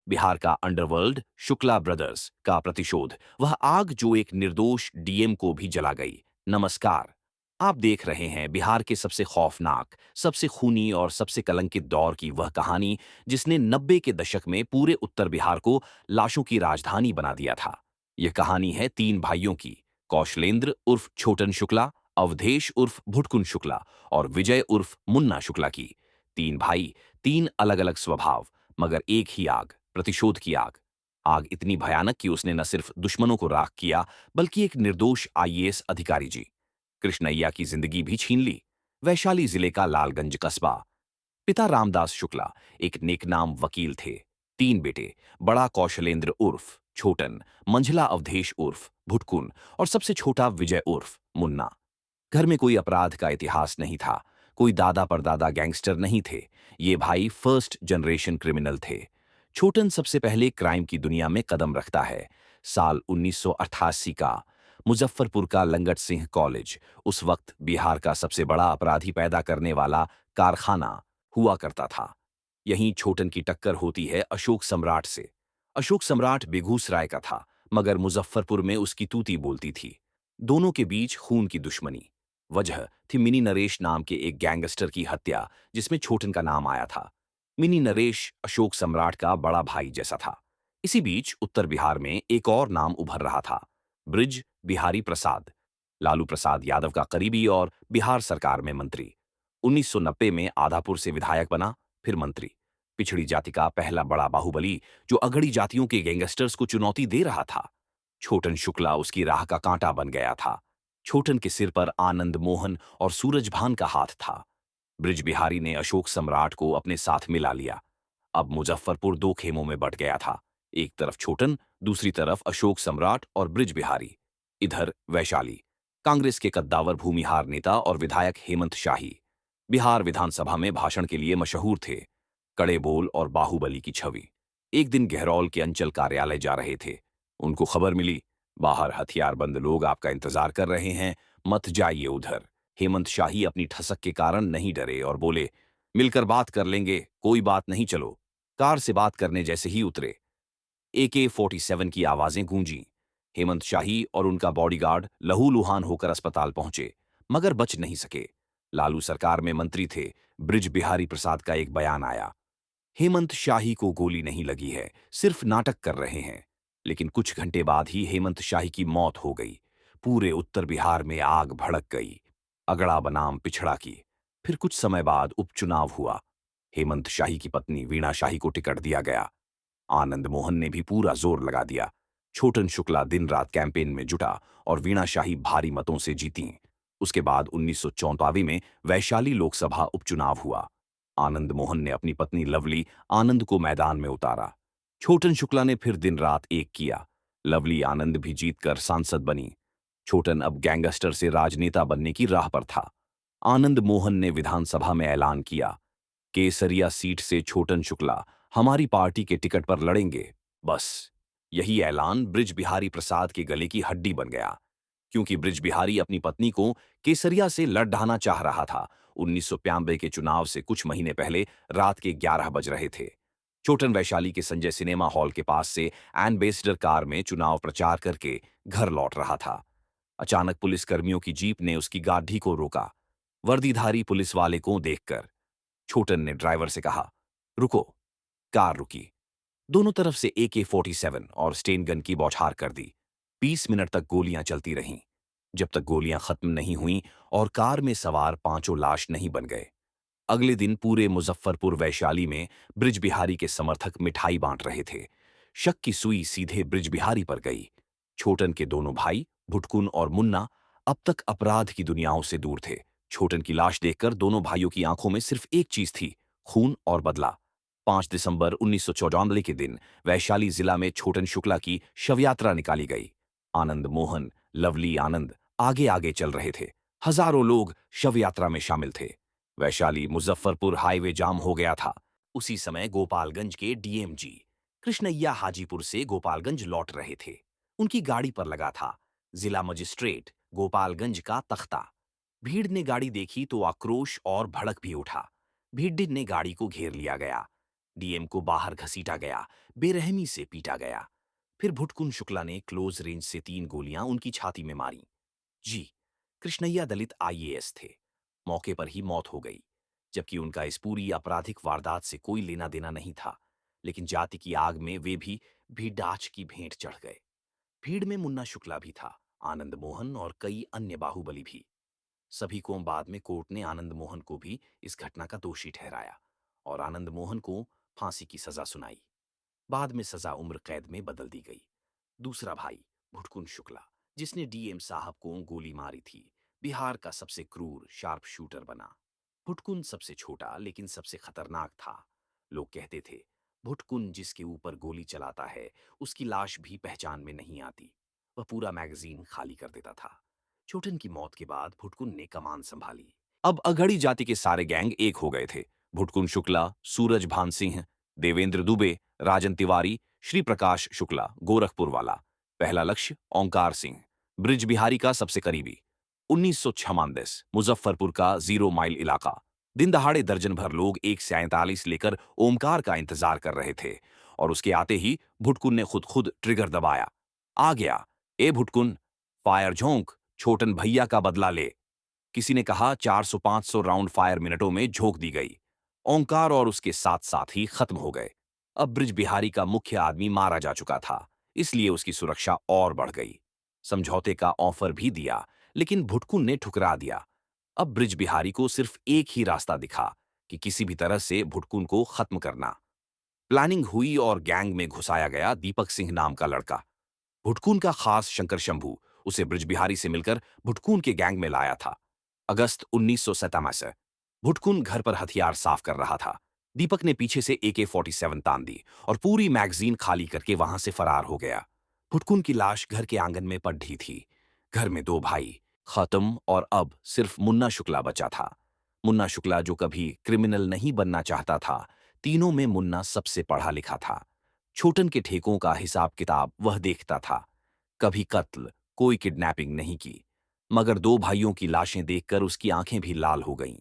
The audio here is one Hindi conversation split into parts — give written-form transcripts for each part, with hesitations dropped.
बिहार का अंडरवर्ल्ड शुक्ला ब्रदर्स का प्रतिशोध, वह आग जो एक निर्दोष डीएम को भी जला गई। नमस्कार, आप देख रहे हैं बिहार के सबसे खौफनाक, सबसे खूनी और सबसे कलंकित दौर की वह कहानी जिसने 90 के दशक में पूरे उत्तर बिहार को लाशों की राजधानी बना दिया था। यह कहानी है तीन भाइयों की, कौशलेंद्र उर्फ छोटन शुक्ला, अवधेश उर्फ भुटकुन शुक्ला और विजय उर्फ मुन्ना शुक्ला की। तीन भाई, तीन अलग अलग स्वभाव, मगर एक ही आग, प्रतिशोध की आग। आग इतनी भयानक कि उसने न सिर्फ दुश्मनों को राख किया, बल्कि एक निर्दोष आईएएस अधिकारी जी कृष्णैया की जिंदगी भी छीन ली। वैशाली जिले का लालगंज कस्बा। पिता रामदास शुक्ला एक नेकनाम वकील थे। तीन बेटे, बड़ा कौशलेंद्र उर्फ छोटन, मंझला अवधेश उर्फ भुटकुन और सबसे छोटा विजय उर्फ मुन्ना। घर में कोई अपराध का इतिहास नहीं था, कोई दादा परदादा गैंगस्टर नहीं थे। ये भाई फर्स्ट जनरेशन क्रिमिनल थे। छोटन सबसे पहले क्राइम की दुनिया में कदम रखता है। साल 1988 का, मुजफ्फरपुर का लंगट सिंह कॉलेज, उस वक्त बिहार का सबसे बड़ा अपराधी पैदा करने वाला कारखाना हुआ करता था। यहीं छोटन की टक्कर होती है अशोक सम्राट से। अशोक सम्राट बेगूसराय का था, मगर मुजफ्फरपुर में उसकी तूती बोलती थी। दोनों के बीच खून की दुश्मनी। वजह थी मिनी नरेश नाम के एक गैंगस्टर की हत्या, जिसमें छोटन का नाम आया था। मिनी नरेश अशोक सम्राट का बड़ा भाई जैसा था। इसी बीच उत्तर बिहार में एक और नाम उभर रहा था, ब्रिज बिहारी प्रसाद। लालू प्रसाद यादव का करीबी और बिहार सरकार में मंत्री। 1990 में आदापुर से विधायक बना, फिर मंत्री। पिछड़ी जाति का पहला बड़ा बाहुबली, जो अगड़ी जातियों के गैंगस्टर्स को चुनौती दे रहा था। छोटन शुक्ला उसकी राह का कांटा बन गया था। छोटन के सिर पर आनंद मोहन और सूरजभान का हाथ था। ब्रिज बिहारी ने अशोक सम्राट को अपने साथ मिला लिया। अब मुजफ्फरपुर दो खेमों में बंट गया था। एक तरफ छोटन, दूसरी तरफ अशोक सम्राट और ब्रिज बिहारी। इधर वैशाली, कांग्रेस के कद्दावर भूमिहार नेता और विधायक हेमंत शाही बिहार विधानसभा में भाषण के लिए मशहूर थे। कड़े बोल और बाहुबली की छवि। एक दिन गहरौल के अंचल कार्यालय जा रहे थे। उनको खबर मिली, बाहर हथियारबंद लोग आपका इंतजार कर रहे हैं, मत जाइए उधर। हेमंत शाही अपनी ठसक के कारण नहीं डरे और बोले, मिलकर बात कर लेंगे, कोई बात नहीं, चलो। कार से बात करने जैसे ही उतरे, AK-47 की आवाजें गूंजी। हेमंत शाही और उनका बॉडीगार्ड लहूलुहान होकर अस्पताल पहुंचे, मगर बच नहीं सके। लालू सरकार में मंत्री थे। ब्रिज बिहारी प्रसाद का एक बयान आया, हेमंत शाही को गोली नहीं लगी है, सिर्फ नाटक कर रहे हैं। लेकिन कुछ घंटे बाद ही हेमंत शाही की मौत हो गई। पूरे उत्तर बिहार में आग भड़क गई। अगड़ा बनाम पिछड़ा की। फिर कुछ समय बाद उपचुनाव हुआ। हेमंत शाही की पत्नी वीणा शाही को टिकट दिया गया। आनंद मोहन ने भी पूरा जोर लगा दिया। छोटन शुक्ला दिन रात कैंपेन में जुटा और वीणा शाही भारी मतों से जीती। उसके बाद 1954 में वैशाली लोकसभा उपचुनाव हुआ। आनंद मोहन ने अपनी पत्नी लवली आनंद को मैदान में उतारा। छोटन शुक्ला ने फिर दिन रात एक किया। लवली आनंद भी जीतकर सांसद बनी। छोटन अब गैंगस्टर से राजनेता बनने की राह पर था। आनंद मोहन ने विधानसभा में ऐलान किया, केसरिया सीट से छोटन शुक्ला हमारी पार्टी के टिकट पर लड़ेंगे। बस यही ऐलान ब्रिज बिहारी प्रसाद के गले की हड्डी बन गया, क्योंकि ब्रिज बिहारी अपनी पत्नी को केसरिया से लड़ चाह रहा था। 1992 के चुनाव से कुछ महीने पहले रात के 11 बज रहे थे। छोटन वैशाली के संजय सिनेमा हॉल के पास से एम्बेसडर कार में चुनाव प्रचार करके घर लौट रहा था। अचानक पुलिस कर्मियों की जीप ने उसकी गाड़ी को रोका। वर्दीधारी पुलिस वाले को देखकर छोटन ने ड्राइवर से कहा, रुको। कार रुकी। दोनों तरफ से AK-47 और स्टेन गन की बौछार कर दी। 20 मिनट तक गोलियां चलती रहीं, जब तक गोलियां खत्म नहीं हुईं और कार में सवार पांचों लाश नहीं बन गए। अगले दिन पूरे मुजफ्फरपुर वैशाली में ब्रिज बिहारी के समर्थक मिठाई बांट रहे थे। शक की सुई सीधे ब्रिज बिहारी पर गई। छोटन के दोनों भाई भुटकुन और मुन्ना अब तक अपराध की दुनियाओं से दूर थे। छोटन की लाश देखकर दोनों भाइयों की आंखों में सिर्फ एक चीज थी, खून और बदला। 5 दिसंबर 1994 के दिन वैशाली जिला में छोटन शुक्ला की शव यात्रा निकाली गई। आनंद मोहन, लवली आनंद आगे आगे चल रहे थे। हजारों लोग शव यात्रा में शामिल थे। वैशाली मुजफ्फरपुर हाईवे जाम हो गया था। उसी समय गोपालगंज के डीएमजी कृष्णैया हाजीपुर से गोपालगंज लौट रहे थे। उनकी गाड़ी पर लगा था जिला मजिस्ट्रेट गोपालगंज का तख्ता। भीड़ ने गाड़ी देखी तो आक्रोश और भड़क भी उठा। भीड़ ने गाड़ी को घेर लिया गया। डीएम को बाहर घसीटा गया, बेरहमी से पीटा गया। फिर भुटकुन शुक्ला ने क्लोज रेंज से 3 गोलियां उनकी छाती में मारी। जी, कृष्णैया दलित आईएएस थे। मौके पर ही मौत हो गई, जबकि उनका इस पूरी आपराधिक वारदात से कोई लेना देना नहीं था। लेकिन जाति की आग में वे भी डाच की भेंट चढ़ गए। भीड़ में मुन्ना शुक्ला भी था, आनंद मोहन और कई अन्य बाहुबली भी। सभी को बाद में कोर्ट ने आनंद मोहन को भी इस घटना का दोषी ठहराया और आनंद मोहन को फांसी की सजा सुनाई। बाद में सजा उम्र कैद में बदल दी गई। दूसरा भाई भुटकुन शुक्ला, जिसने डीएम साहब को गोली मारी थी, बिहार का सबसे क्रूर शार्प शूटर बना। भुटकुन सबसे छोटा लेकिन सबसे खतरनाक था। लोग कहते थे, भुटकुन जिसके ऊपर गोली चलाता है उसकी लाश भी पहचान में नहीं आती। वह पूरा मैगजीन खाली कर देता था। छोटन की मौत के बाद भुटकुन ने कमान संभाली। अब अघड़ी जाति के सारे गैंग एक हो गए थे। भुटकुन शुक्ला, सूरज भान सिंह, देवेंद्र दुबे, राजन तिवारी, श्री प्रकाश शुक्ला, गोरखपुर वाला। पहला लक्ष्य ओंकार सिंह, ब्रिज बिहारी का सबसे करीबी। 1946 मुजफ्फरपुर का 0 माइल इलाका। दिन दहाड़े दर्जन भर लोग 1 से 41 लेकर ओमकार का इंतजार कर रहे थे और उसके आते ही भुटकुन ने खुद खुद ट्रिगर दबाया। आ गया। ए भुटकुन, फायर झोंक, छोटन भैया का बदला ले। किसी ने कहा 400-500 राउंड फायर मिनटों में झोंक दी गई। ओंकार और उसके साथ साथ ही खत्म हो गए। अब ब्रिज बिहारी का मुख्य आदमी मारा जा चुका था, इसलिए उसकी सुरक्षा और बढ़ गई। समझौते का ऑफर भी दिया, लेकिन भुटकुन ने ठुकरा दिया। अब ब्रिज बिहारी को सिर्फ एक ही रास्ता दिखा कि किसी भी तरह से भुटकुन को खत्म करना। प्लानिंग हुई और गैंग में घुसाया गया दीपक सिंह नाम का लड़का। भुटकून का खास शंकर शंभू उसे ब्रिजबिहारी से मिलकर भुटकून के गैंग में लाया था। अगस्त 1997 भुटकून घर पर हथियार साफ कर रहा था। दीपक ने पीछे से AK-47 तान दी और पूरी मैगजीन खाली करके वहां से फरार हो गया। भुटकून की लाश घर के आंगन में पड़ी थी। घर में 2 भाई खत्म और अब सिर्फ मुन्ना शुक्ला बचा था। मुन्ना शुक्ला जो कभी क्रिमिनल नहीं बनना चाहता था, तीनों में मुन्ना सबसे पढ़ा लिखा था। छोटन के ठेकों का हिसाब किताब वह देखता था। कभी कत्ल, कोई किडनैपिंग नहीं की, मगर 2 भाइयों की लाशें देखकर उसकी आंखें भी लाल हो गईं।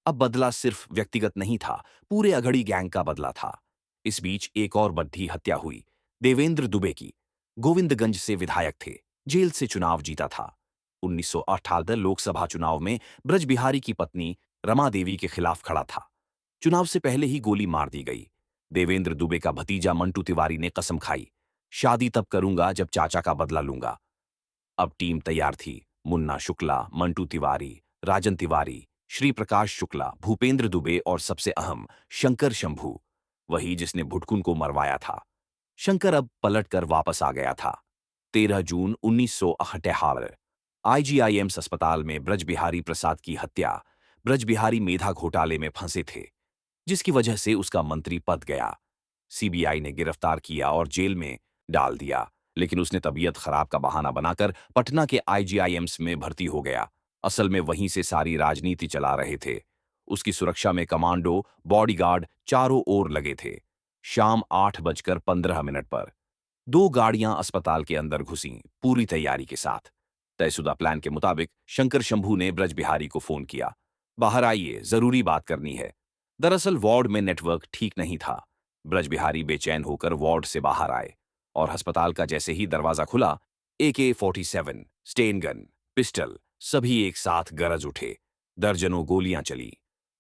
अब बदला सिर्फ व्यक्तिगत नहीं था, पूरे अघड़ी गैंग का बदला था। इस बीच एक और बड्ढी हत्या हुई, देवेंद्र दुबे की। गोविंदगंज से विधायक थे, जेल से चुनाव जीता था। 1978 लोकसभा चुनाव में ब्रजबिहारी की पत्नी रमा देवी के खिलाफ खड़ा था। चुनाव से पहले ही गोली मार दी गई। देवेंद्र दुबे का भतीजा मंटू तिवारी ने कसम खाई, शादी तब करूंगा जब चाचा का बदला लूंगा। अब टीम तैयार थी। मुन्ना शुक्ला, मंटू तिवारी, राजन तिवारी, श्री प्रकाश शुक्ला, भूपेंद्र दुबे और सबसे अहम शंकर शंभू, वही जिसने भुटकुन को मरवाया था। शंकर अब पलटकर वापस आ गया था। 13 जून 1978 आईजीआईएम्स अस्पताल में ब्रजबिहारी प्रसाद की हत्या। ब्रजबिहारी मेधा घोटाले में फंसे थे, जिसकी वजह से उसका मंत्री पद गया। सीबीआई ने गिरफ्तार किया और जेल में डाल दिया, लेकिन उसने तबीयत खराब का बहाना बनाकर पटना के आईजीआईएम्स में भर्ती हो गया। असल में वहीं से सारी राजनीति चला रहे थे। उसकी सुरक्षा में कमांडो, बॉडीगार्ड चारों ओर लगे थे। शाम 8:15 पर 2 गाड़ियां अस्पताल के अंदर घुसीं, पूरी तैयारी के साथ। तयशुदा प्लान के मुताबिक शंकर शंभू ने ब्रजबिहारी को फोन किया, बाहर आइए, जरूरी बात करनी है। दरअसल वार्ड में नेटवर्क ठीक नहीं था। ब्रजबिहारी बेचैन होकर वार्ड से बाहर आए और अस्पताल का जैसे ही दरवाजा खुला, AK-47, स्टेन गन, पिस्टल सभी एक साथ गरज उठे। दर्जनों गोलियां चली।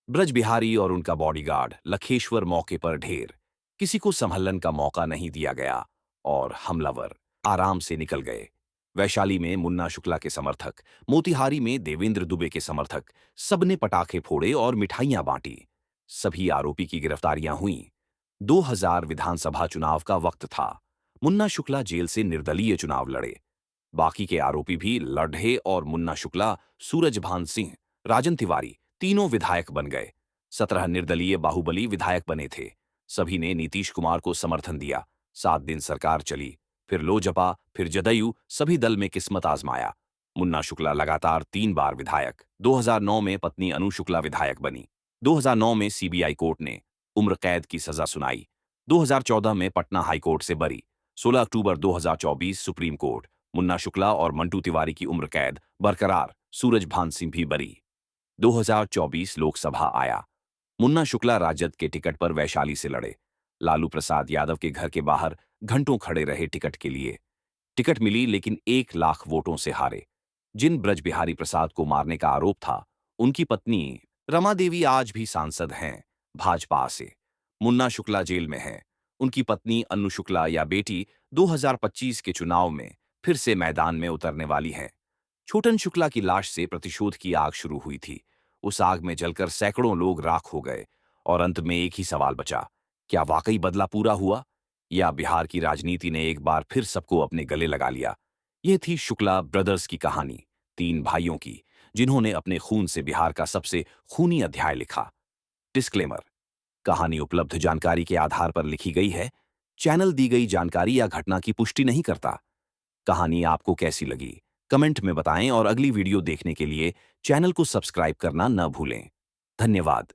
ब्रजबिहारी और उनका बॉडीगार्ड लखेश्वर मौके पर ढेर। किसी को संभलन का मौका नहीं दिया गया और हमलावर आराम से निकल गए। वैशाली में मुन्ना शुक्ला के समर्थक, मोतिहारी में देवेंद्र दुबे के समर्थक, सबने पटाखे फोड़े और मिठाइयां बांटी। सभी आरोपी की गिरफ्तारियां हुईं। 2000 विधानसभा चुनाव का वक्त था। मुन्ना शुक्ला जेल से निर्दलीय चुनाव लड़े। बाकी के आरोपी भी लड़े और मुन्ना शुक्ला, सूरज भान सिंह, राजन तिवारी तीनों विधायक बन गए। 17 निर्दलीय बाहुबली विधायक बने थे। सभी ने नीतीश कुमार को समर्थन दिया। 7 दिन सरकार चली, फिर लोजपा, फिर जदयू, सभी दल में किस्मत आजमाया। मुन्ना शुक्ला लगातार 3 बार विधायक। 2009 में पत्नी अनु शुक्ला विधायक बनी। 2009 में सीबीआई कोर्ट ने उम्र कैद की सजा सुनाई। 2014 में पटना हाईकोर्ट से बरी। 16 अक्टूबर 2024 सुप्रीम कोर्ट, मुन्ना शुक्ला और मंटू तिवारी की उम्र कैद बरकरार, सूरज भान सिंह भी बरी। 2024 लोकसभा आया। मुन्ना शुक्ला राजद के टिकट पर वैशाली से लड़े। लालू प्रसाद यादव के घर के बाहर घंटों खड़े रहे टिकट के लिए। टिकट मिली लेकिन 1 लाख वोटों से हारे। जिन ब्रजबिहारी प्रसाद को मारने का आरोप था, उनकी पत्नी रमा देवी आज भी सांसद हैं भाजपा से। मुन्ना शुक्ला जेल में हैं। उनकी पत्नी अन्नू शुक्ला या बेटी 2025 के चुनाव में फिर से मैदान में उतरने वाली हैं। छोटन शुक्ला की लाश से प्रतिशोध की आग शुरू हुई थी। उस आग में जलकर सैकड़ों लोग राख हो गए और अंत में एक ही सवाल बचा, क्या वाकई बदला पूरा हुआ या बिहार की राजनीति ने एक बार फिर सबको अपने गले लगा लिया। यह थी शुक्ला ब्रदर्स की कहानी, 3 भाइयों की, जिन्होंने अपने खून से बिहार का सबसे खूनी अध्याय लिखा। डिस्क्लेमर: कहानी उपलब्ध जानकारी के आधार पर लिखी गई है। चैनल दी गई जानकारी या घटना की पुष्टि नहीं करता। कहानी आपको कैसी लगी कमेंट में बताएं और अगली वीडियो देखने के लिए चैनल को सब्सक्राइब करना न भूलें। धन्यवाद।